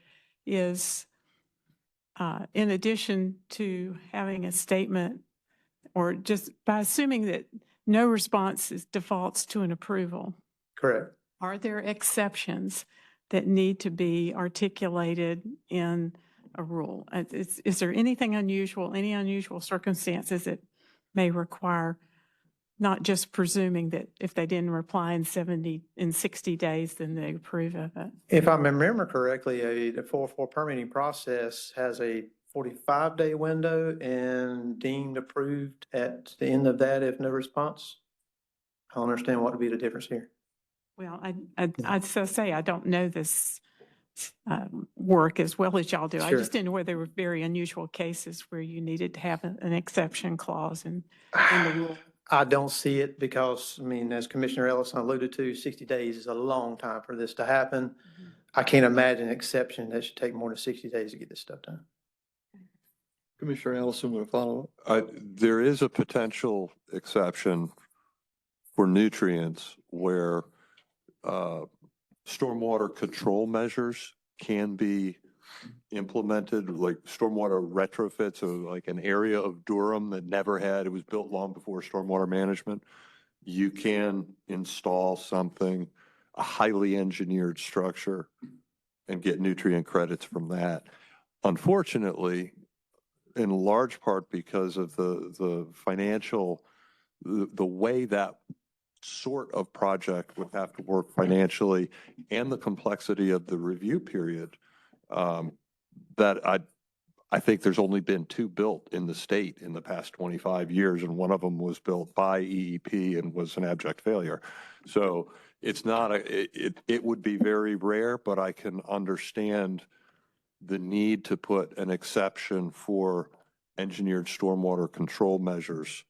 S4: is, in addition to having a statement, or just by assuming that no response defaults to an approval,
S9: Correct.
S4: are there exceptions that need to be articulated in a rule? Is there anything unusual, any unusual circumstances that may require not just presuming that if they didn't reply in 60 days, then they approve of it?
S9: If I remember correctly, the 404 permitting process has a 45-day window and deemed approved at the end of that if no response. I don't understand what would be the difference here.
S4: Well, I'd so say I don't know this work as well as y'all do. I
S9: Sure.
S4: just didn't know whether there were very unusual cases where you needed to have an exception clause in the rule.
S9: I don't see it because, I mean, as Commissioner Ellison alluded to, 60 days is a long time for this to happen. I can't imagine an exception that should take more than 60 days to get this stuff done.
S1: Commissioner Ellison with a follow-up.
S5: There is a potential exception for nutrients where stormwater control measures can be implemented, like stormwater retrofits, or like an area of Durham that never had, it was built long before stormwater management. You can install something, a highly engineered structure, and get nutrient credits from that. Unfortunately, in large part because of the financial, the way that sort of project would have to work financially and the complexity of the review period, that I think there's only been 2 built in the state in the past 25 years, and one of them was built by EEP and was an abject failure. So it's not it would be very rare, but I can understand the need to put an exception for engineered stormwater control measures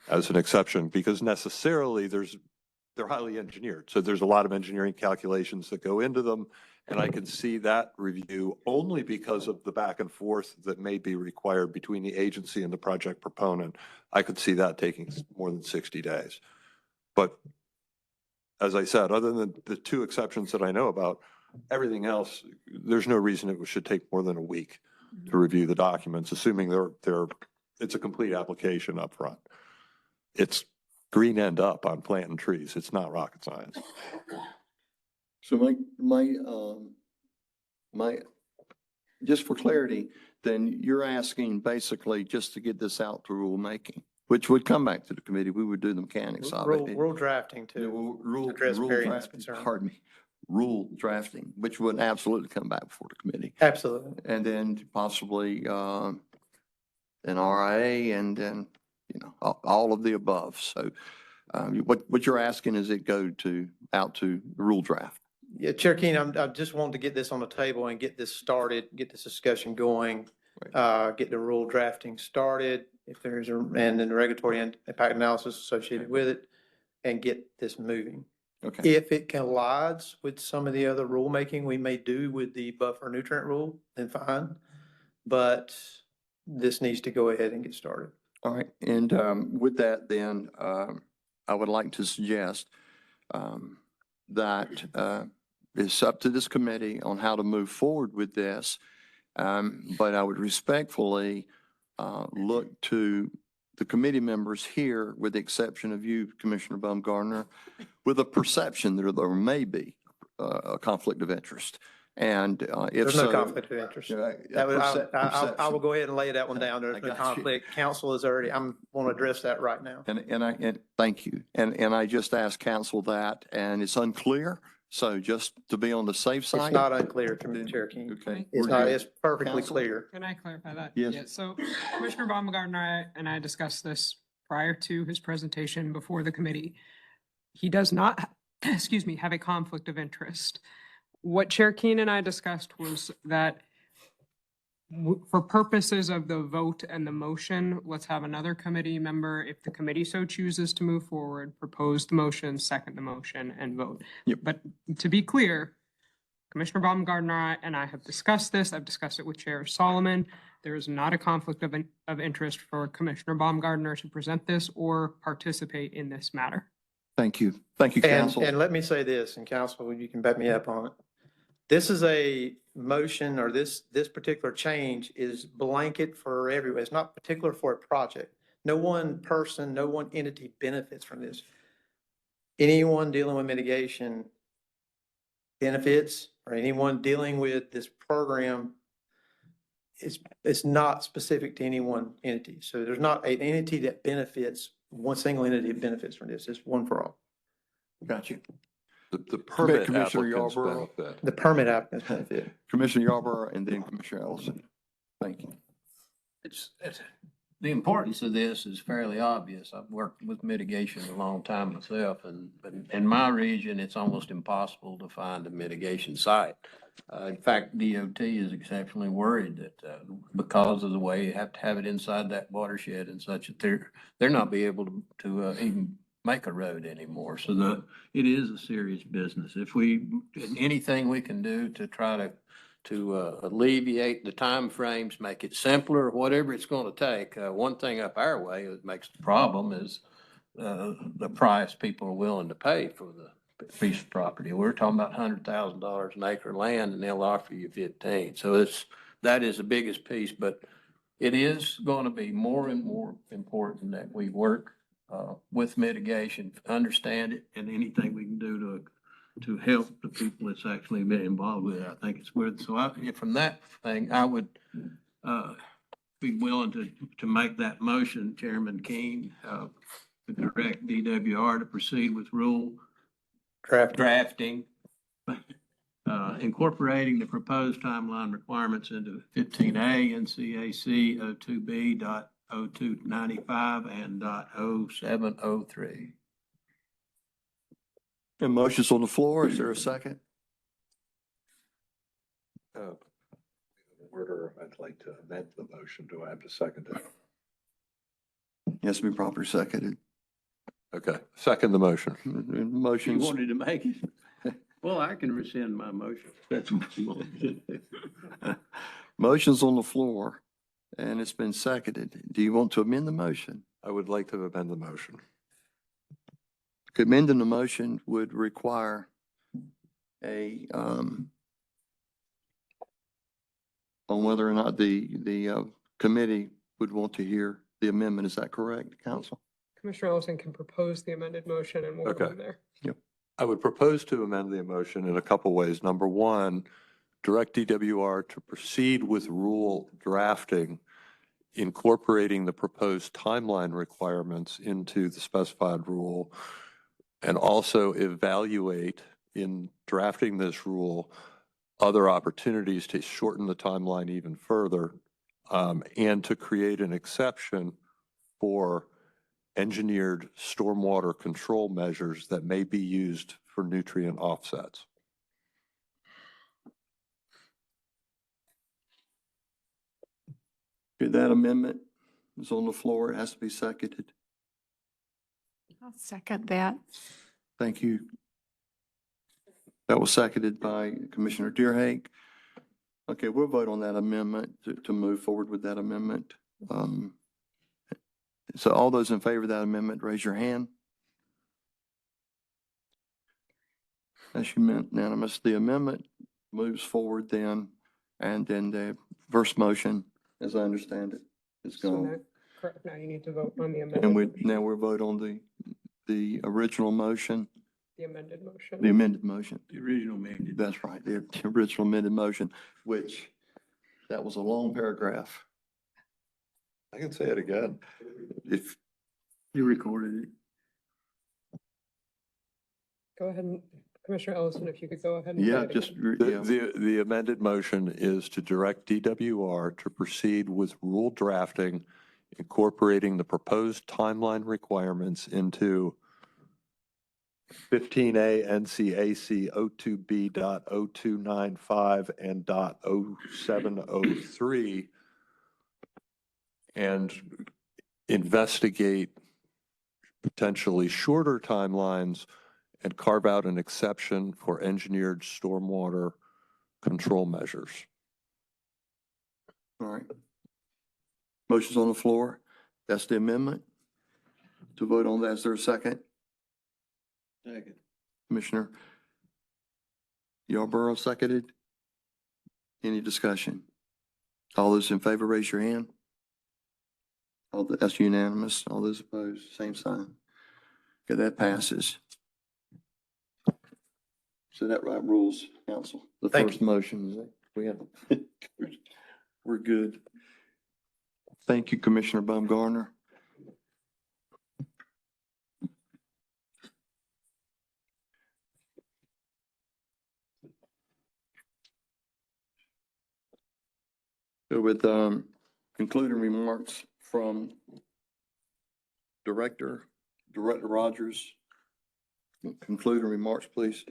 S5: as an exception, because necessarily they're highly engineered. So there's a lot of engineering calculations that go into them. And I can see that review only because of the back and forth that may be required between the agency and the project proponent. I could see that taking more than 60 days. But as I said, other than the 2 exceptions that I know about, everything else, there's no reason it should take more than a week to review the documents, assuming it's a complete application up front. It's green end up on planting trees. It's not rocket science.
S1: So my, just for clarity, then you're asking basically just to get this out to rulemaking, which would come back to the committee. We would do the mechanics of it.
S9: Rule drafting
S1: Yeah,
S9: too.
S1: well, Rule
S9: address
S1: rule
S9: variance
S1: drafting,
S9: concern.
S1: pardon me, rule drafting, which would absolutely come back before the committee.
S9: Absolutely.
S1: And then possibly an RIA and then, all of the above. So what you're asking is it go out to rule draft?
S9: Yeah, Chair Keenan, I just wanted to get this on the table and get this started, get this discussion going, get the rule drafting started, if there's and then the regulatory impact analysis associated with it, and get this moving.
S1: Okay,
S9: If it collides with some of the other rulemaking we may do with the buffer nutrient rule, then fine. But this needs to go ahead and get started.
S1: all right. And with that, then, I would like to suggest that it's up to this committee on how to move forward with this. But I would respectfully look to the committee members here, with the exception of you, Commissioner Baumgartner, with a perception that there may be a conflict of interest. And if
S9: There's
S1: so.
S9: no conflict of interest. I will go ahead and lay that one down. There's
S1: I
S9: no
S1: got you.
S9: conflict. Council is already, I'm going to address that right now.
S1: And thank you. And I just asked council that, and it's unclear. So just to be on the safe side.
S9: It's not unclear, Chair King.
S1: Okay.
S9: It's
S1: we're
S9: not,
S1: good.
S9: it's perfectly
S1: Counsel?
S9: clear.
S10: Can I clarify that?
S1: Yes.
S10: Yeah, so Commissioner Baumgartner and I discussed this prior to his presentation before the committee. He does not, excuse me, have a conflict of interest. What Chair Keen and I discussed was that for purposes of the vote and the motion, let's have another committee member, if the committee so chooses to move forward, propose the motion, second the motion, and vote.
S1: Yep.
S10: But to be clear, Commissioner Baumgartner and I have discussed this. I've discussed it with Chair Solomon. There is not a conflict of interest for Commissioner Baumgartner to present this or participate in this matter.
S1: Thank you. Thank you, council.
S9: And let me say this, and council, you can back me up on it. This is a motion, or this particular change is blanket for everyone. It's not particular for a project. No one person, no one entity benefits from this. Anyone dealing with mitigation benefits, or anyone dealing with this program, it's not specific to any one entity. So there's not an entity that benefits, one single entity that benefits from this. It's one for all.
S1: Got you.
S5: The permit
S1: Commissioner
S5: applicants
S1: Yarborough.
S5: benefit.
S9: The permit applicants benefit.
S1: Commissioner Yarborough and then Commissioner Ellison. Thank you.
S6: It's, the importance of this is fairly obvious. I've worked with mitigation a long time myself, and in my region, it's almost impossible to find a mitigation site. In fact, DOT is exceptionally worried that because of the way you have to have it inside that watershed and such, that they're not be able to even make a road anymore. So it is a serious business. If anything we can do to try to alleviate the timeframes, make it simpler, whatever it's going to take. One thing up our way that makes the problem is the price people are willing to pay for the piece of property. We're talking about $100,000 an acre of land, and they'll offer you 15. So that is the biggest piece, but it is going to be more and more important that we work with mitigation, understand it, and anything we can do to help the people that's actually been involved with it, I think it's worth. So from that thing, I would be willing to make that motion, Chairman King, to direct DWR to proceed with rule drafting, incorporating the proposed timeline requirements into 15A NCAC 02B.0295 and .0703.
S1: And motion's on the floor. Is there a second?
S5: Order, I'd like to amend the motion. Do I have to second it?
S1: Yes, be properly seconded.
S5: Okay, second the motion.
S6: You
S1: Motion's,
S6: wanted to make it? Well, I can rescind my motion. That's what you want to do.
S1: motion's on the floor and it's been seconded. Do you want to amend the motion?
S5: I would like to amend the motion.
S1: Amending the motion would require on whether or not the committee would want to hear the amendment. Is that correct, council?
S10: Commissioner Ellison can propose the amended motion and we'll go
S5: Okay.
S10: from there.
S5: I would propose to amend the motion in a couple ways. Number one, direct DWR to proceed with rule drafting, incorporating the proposed timeline requirements into the specified rule, and also evaluate in drafting this rule other opportunities to shorten the timeline even further, and to create an exception for engineered stormwater control measures that may be used for nutrient offsets.
S1: Okay, that amendment is on the floor. It has to be seconded.
S4: I'll second that.
S1: Thank you. That was seconded by Commissioner Deerhake. Okay, we'll vote on that amendment to move forward with that amendment. So all those in favor of that amendment, raise your hand. That's unanimous. The amendment moves forward then, and then the first motion, as I understand it, is
S10: So
S1: gone.
S10: now- Correct, now you need to vote on the
S1: And
S10: amended,
S1: now we'll vote on the original motion,
S10: the amended motion.
S1: the amended motion.
S6: The original amended.
S1: That's right, the original amended motion, which, that was a long paragraph.
S5: I can say it again.
S1: If,
S6: You recorded it.
S10: Go ahead and, Commissioner Ellison, if you could go ahead and. say
S1: yeah,
S10: it
S1: just,
S10: again.
S5: The amended motion is to direct DWR to proceed with rule drafting, incorporating the proposed timeline requirements into 15A NCAC 02B.0295 and .0703, and investigate potentially shorter timelines and carve out an exception for engineered stormwater control measures.
S1: all right. Motion's on the floor. That's the amendment. To vote on that, is there a second?
S6: Second.
S1: Commissioner Yarborough seconded. Any discussion? All those in favor, raise your hand. That's unanimous. All those opposed, same sign. Okay, that passes. So that right rules, council. The
S9: Thank
S1: first motion, is that we have, we're good. Thank you, Commissioner Baumgartner. So with concluding remarks from Director Rogers. Concluding remarks, please.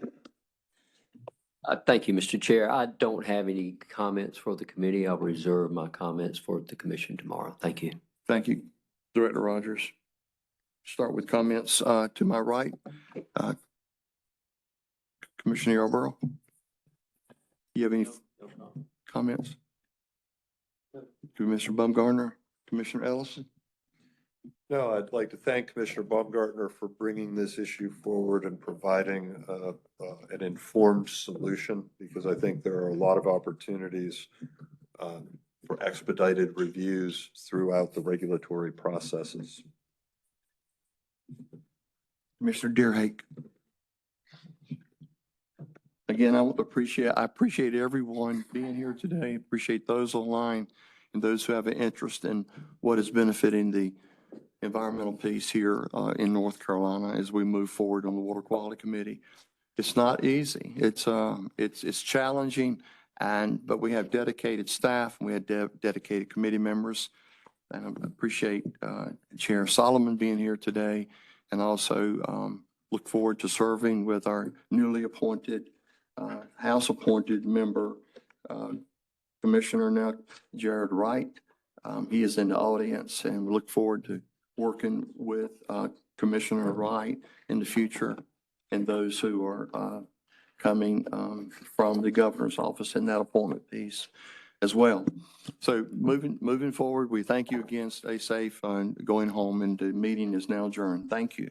S2: Thank you, Mr. Chair. I don't have any comments for the committee. I'll reserve my comments for the commission tomorrow. Thank you.
S1: Thank you, Director Rogers. Start with comments to my right. Commissioner Yarborough. You have any comments? Commissioner Baumgartner, Commissioner Ellison?
S5: No, I'd like to thank Commissioner Baumgartner for bringing this issue forward and providing an informed solution, because I think there are a lot of opportunities for expedited reviews throughout the regulatory processes.
S1: Commissioner Deerhake. Again, I appreciate everyone being here today. Appreciate those online and those who have an interest in what is benefiting the environmental piece here in North Carolina as we move forward on the Water Quality Committee. It's not easy. It's challenging, but we have dedicated staff and we have dedicated committee members. And I appreciate Chair Solomon being here today, and also look forward to serving with our newly appointed House-appointed member, Commissioner now Jared Wright. He is in the audience, and we look forward to working with Commissioner Wright in the future and those who are coming from the governor's office in that appointment piece as well. So moving forward, we thank you again. Stay safe and going home, and the meeting is now adjourned. Thank you.